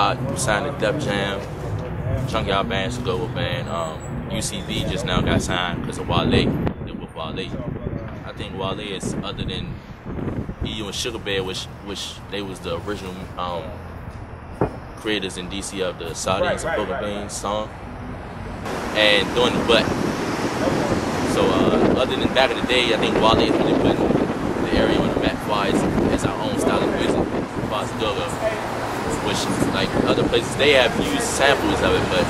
Rod signed to Def Jam, Junkyard Band's a global band. UCB just now got signed because of Wale. They're with Wale. I think Wale is, other than EU and Sugar Bear, which they was the original creators in DC of the Sardines and Broken Beans song, and doing the butt. So other than back in the day, I think Wale is really putting the area on the map as our own style of music, as go-go, which like other places they have used samples of it, but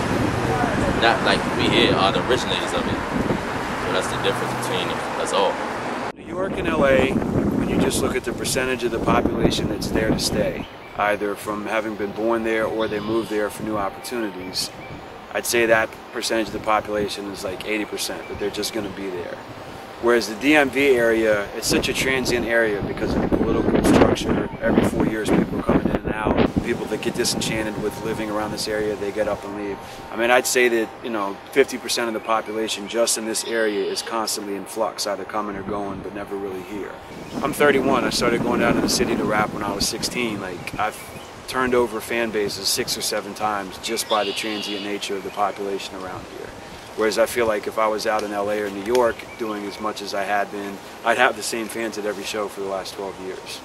not like we here are the originators of it. So that's the difference between us all. New York and LA, when you just look at the percentage of the population that's there to stay, either from having been born there or they moved there for new opportunities, I'd say that percentage of the population is like 80%, that they're just going to be there. Whereas the DMV area, it's such a transient area because of the political structure. Every 4 years people are coming in and out. People that get disenchanted with living around this area, they get up and leave. I mean, I'd say that, 50% of the population just in this area is constantly in flux, either coming or going, but never really here. I'm 31. I started going down to the city to rap when I was 16. Like, I've turned over fan bases 6 or 7 times just by the transient nature of the population around here. Whereas I feel like if I was out in LA or New York doing as much as I had been, I'd have the same fans at every show for the last 12 years.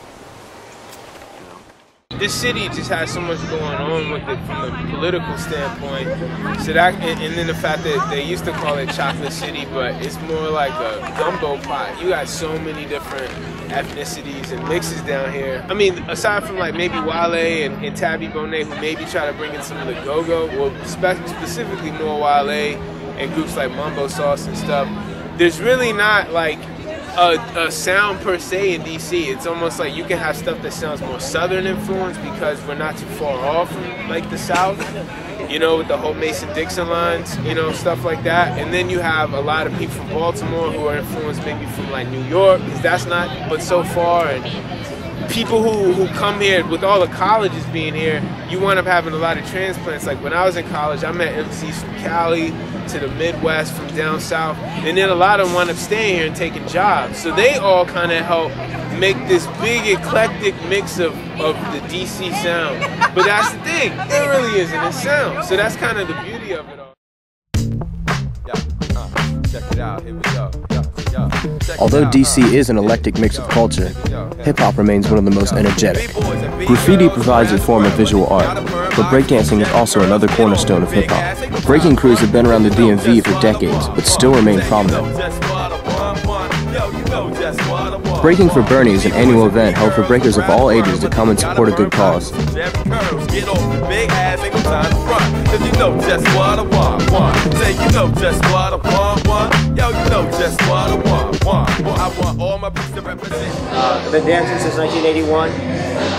This city just has so much going on with it from a political standpoint. So that, and then the fact that they used to call it Chocolate City, but it's more like a gumbo pot. You got so many different ethnicities and mixes down here. I mean, aside from like maybe Wale and Tabby Bonet, who maybe try to bring in some of the go-go, well, specifically more Wale and groups like Mambo Sauce and stuff, there's really not like a sound per se in DC. It's almost like you can have stuff that sounds more southern influence because we're not too far off from like the South, with the whole Mason-Dixon lines, stuff like that. And then you have a lot of people from Baltimore who are influenced maybe from like New York, because that's not but so far. And people who come here, with all the colleges being here, you wind up having a lot of transplants. Like when I was in college, I met MCs from Cali to the Midwest, from down south, and then a lot of them wind up staying here and taking jobs. So they all kind of help make this big eclectic mix of the DC sound. But that's the thing, it really isn't a sound. So that's kind of the beauty of it all. Check it out, here we go. Although DC is an eclectic mix of culture, hip-hop remains one of the most energetic. Graffiti provides a form of visual art, but breakdancing is also another cornerstone of hip-hop. Breaking crews have been around the DMV for decades, but still remain prominent. Breaking for Bernie is an annual event held for breakers of all ages to come and support a good cause. I've been dancing since 1981,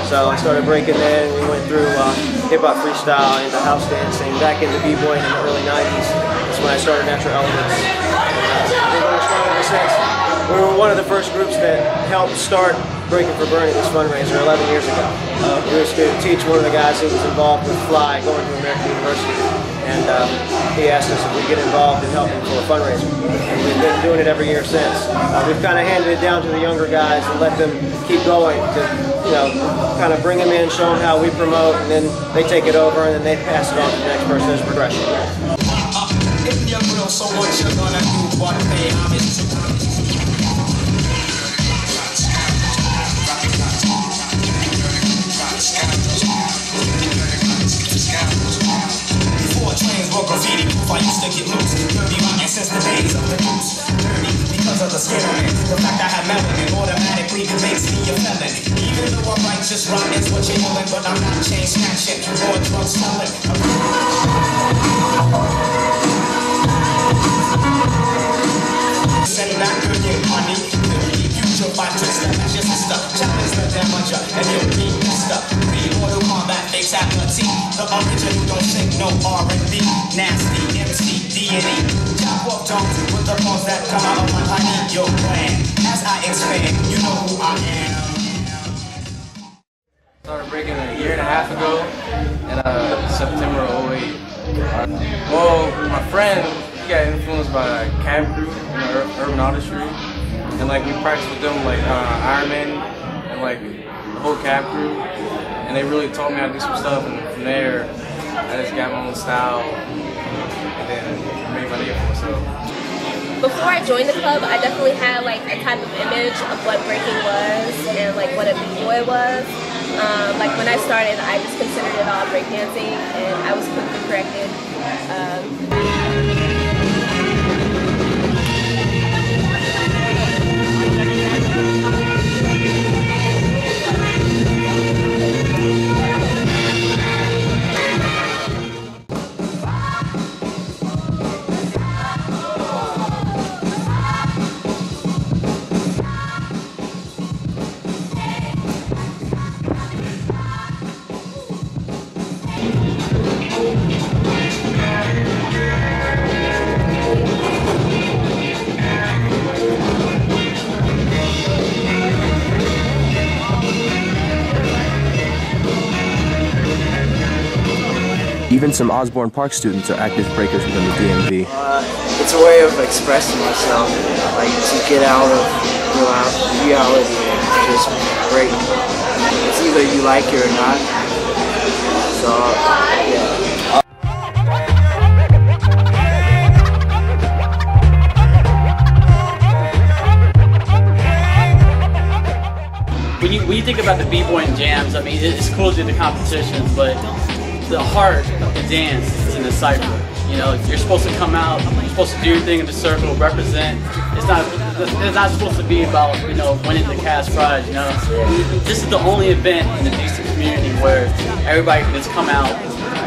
so I started breaking then. We went through hip-hop freestyle into house dancing, back into b-boying in the early 90s. That's when I started Natural Elements. We've been going strong ever since. We were one of the first groups that helped start Breaking for Bernie, this fundraiser, 11 years ago. We used to teach one of the guys who was involved with Fly, going to American University, and he asked us if we'd get involved in helping for a fundraiser. And we've been doing it every year since. We've kind of handed it down to the younger guys and let them keep going to, kind of bring them in, show them how we promote, and then they take it over and then they pass it on to the next person as progression. Graffiti proof, I used to get loose. Dirty rotten since the days of the goose. Dirty because of the skin on it. The fact I have melanin automatically makes me a felon. Even though I'm righteous, rotten is what you're doing, but I'm not chain snatching or drug selling. Send back to your money. Future by twist that's your sister. Challenge the damager and you'll be messed up. Pre-order combat, fatality. The original don't sing no R&B. Nasty, MC, D&E. Chop up donks with the balls that come out of my honey. Your brand. As I expand, you know who I am. Started breaking a year and a half ago in September of 08. Well, my friend, he got influenced by Camp Crew, Urban Artistry. And like we practiced with them like Iron Man and like the whole Camp Crew. And they really taught me how to do some stuff. And from there, I just got my own style and then made my name for myself. Before I joined the club, I definitely had like a type of image of what breaking was and like what a b-boy was. Like when I started, I just considered it all breakdancing, and I was quickly corrected. Even some Osborne Park students are active breakers within the DMV. It's a way of expressing myself, like to get out of reality and just break. It's either you like it or not. So, yeah. When you think about the b-boy and jams, I mean, it's cool to do the competitions, but the heart of the dance is in the cypher. You know, you're supposed to come out, you're supposed to do your thing in the circle, represent. It's not supposed to be about, you know, winning the cash prize, you know. This is the only event in the DC community where everybody can just come out,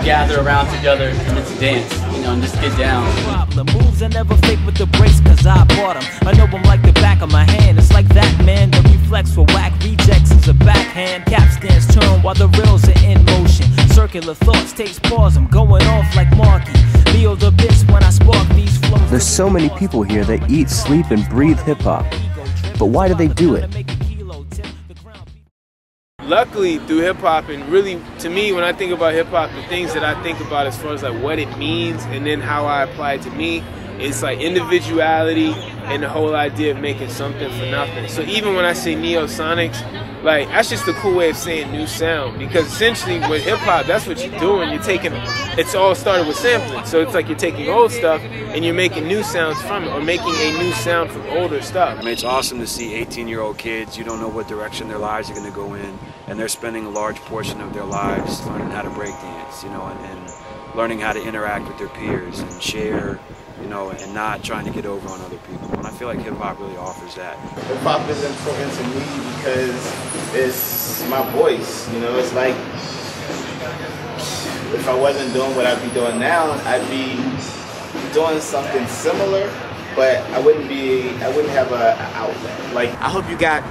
gather around together, and it's a dance, you know, and just get down. The moves I never fake with the brakes, cause I bought them. I know them like the back of my hand. It's like that, man. The reflex for whack rejects is a backhand. Capstans turn while the reels are in motion. Circular thoughts takes pause. I'm going off like Marky. Leo the bitch when I spark these flows. There's so many people here that eat, sleep, and breathe hip-hop. But why do they do it? Luckily, through hip-hop, and really, to me, when I think about hip-hop, the things that I think about as far as like what it means and then how I apply it to me, it's like individuality and the whole idea of making something for nothing. So even when I say Neosonics, like that's just a cool way of saying new sound, because essentially with hip-hop, that's what you're doing. You're taking, it's all started with sampling. So it's like you're taking old stuff and you're making new sounds from it, or making a new sound from older stuff. I mean, it's awesome to see 18-year-old kids. You don't know what direction their lives are going to go in, and they're spending a large portion of their lives learning how to break dance, you know, and learning how to interact with their peers and share, you know, and not trying to get over on other people. And I feel like hip-hop really offers that. Hip-hop is important to me because it's my voice, you know. It's like if I wasn't doing what I'd be doing now, I'd be doing something similar, but I wouldn't have an outlet. Like, I hope you got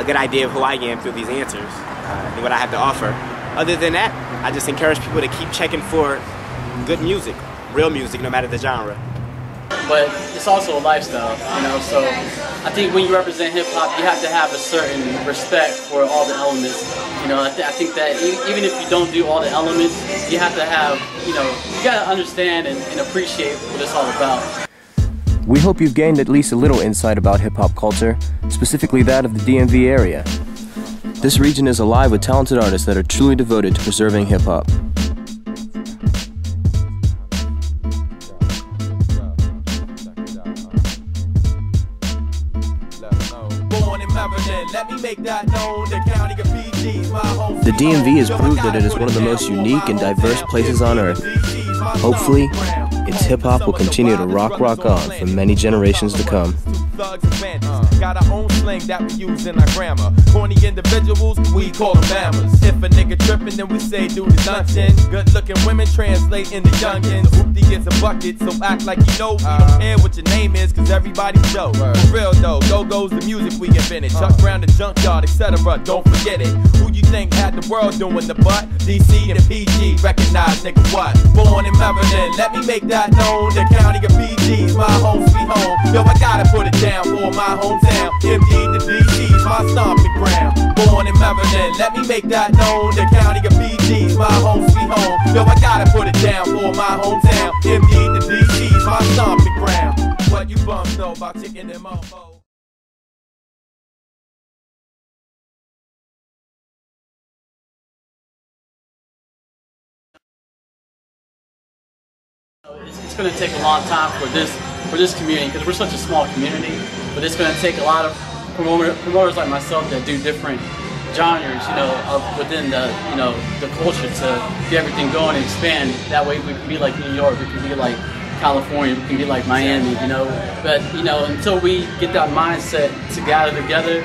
a good idea of who I am through these answers and what I have to offer. Other than that, I just encourage people to keep checking for good music, real music, no matter the genre. But it's also a lifestyle, you know, so I think when you represent hip-hop, you have to have a certain respect for all the elements. You know, I think that even if you don't do all the elements, you have to have, you know, you got to understand and appreciate what it's all about. We hope you've gained at least a little insight about hip-hop culture, specifically that of the DMV area. This region is alive with talented artists that are truly devoted to preserving hip-hop. The DMV has proved that it is one of the most unique and diverse places on earth. Hopefully, its hip-hop will continue to rock on for many generations to come. Got our own slang that we use in our grammar. Corny individuals, we call them mammers. If a nigga trippin', then we say dude is luncheon. Good looking women translate into youngins. Hoopty gets a bucket, so act like you know. We don't care what your name is, cause everybody's Joe. For real though, go goes the music we invented. Chuck Brown the junkyard, etc. Don't forget it. Who you think had the world doing the butt? DC and PG, recognize nigga what? Born in Maryland, let me make that known. The county of PG's my home sweet home. Yo, I gotta put it down for my hometown. MD to DC's my stomping ground. Born in Maryland, let me make that known. The county of PG's my home sweet home. Yo, I gotta put it down for my hometown. MD to DC's my stomping ground. What you bums know about chicken and mofo? It's going to take a long time for this community, because we're such a small community, but it's going to take a lot of promoters like myself that do different genres, you know, within the, you know, the culture to get everything going and expand. That way we can be like New York, we can be like California, we can be like Miami, you know. But, you know, until we get that mindset to gather together,